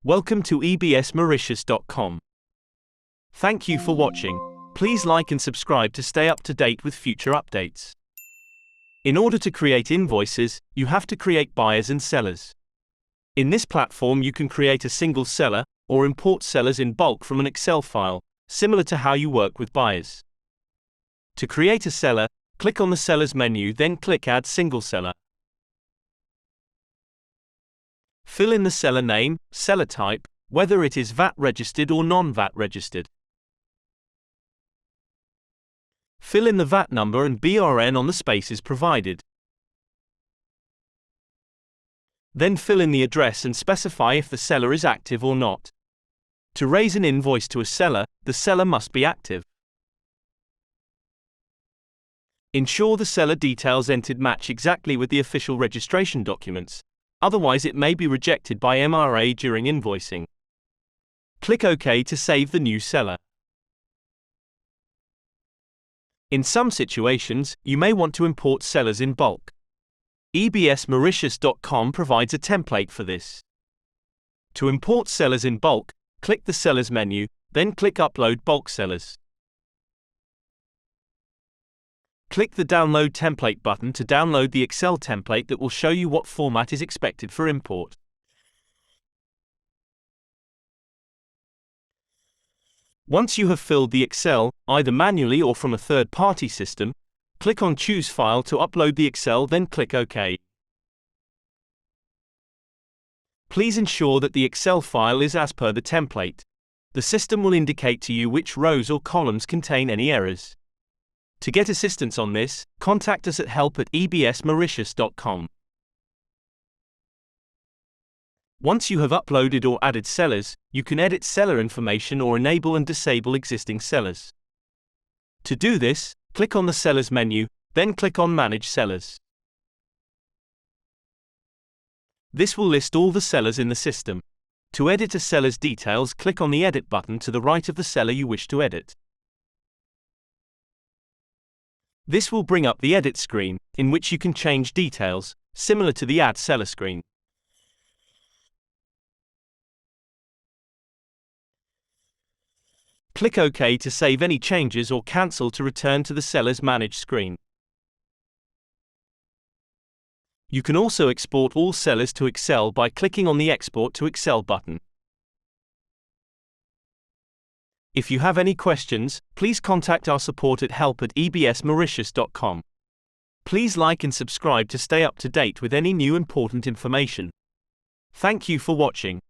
Welcome to ebsmauritius.com. Thank you for watching. Please like and subscribe to stay up to date with future updates. In order to create invoices, you have to create buyers and sellers. In this platform you can create a single seller, or import sellers in bulk from an Excel file, similar to how you work with buyers. To create a seller, click on the Sellers menu, then click Add Single Seller. Fill in the seller name, seller type, whether it is VAT registered or non-VAT registered. Fill in the VAT number and BRN on the spaces provided. Then fill in the address and specify if the seller is active or not. To raise an invoice to a seller, the seller must be active. Ensure the seller details entered match exactly with the official registration documents, otherwise it may be rejected by MRA during invoicing. Click OK to save the new seller. In some situations, you may want to import sellers in bulk. ebsmauritius.com provides a template for this. To import sellers in bulk, click the Sellers menu, then click Upload Bulk Sellers. Click the Download Template button to download the Excel template that will show you what format is expected for import. Once you have filled the Excel, either manually or from a third-party system, click on Choose File to upload the Excel, then click OK. Please ensure that the Excel file is as per the template. The system will indicate to you which rows or columns contain any errors. To get assistance on this, contact us at help@ebsmauritius.com. Once you have uploaded or added sellers, you can edit seller information or enable and disable existing sellers. To do this, click on the Sellers menu, then click on Manage Sellers. This will list all the sellers in the system. To edit a seller's details, click on the Edit button to the right of the seller you wish to edit. This will bring up the Edit screen, in which you can change details, similar to the Add Seller screen. Click OK to save any changes or cancel to return to the Sellers Manage screen. You can also export all sellers to Excel by clicking on the Export to Excel button. If you have any questions, please contact our support at help@ebsmauritius.com. Please like and subscribe to stay up to date with any new important information. Thank you for watching.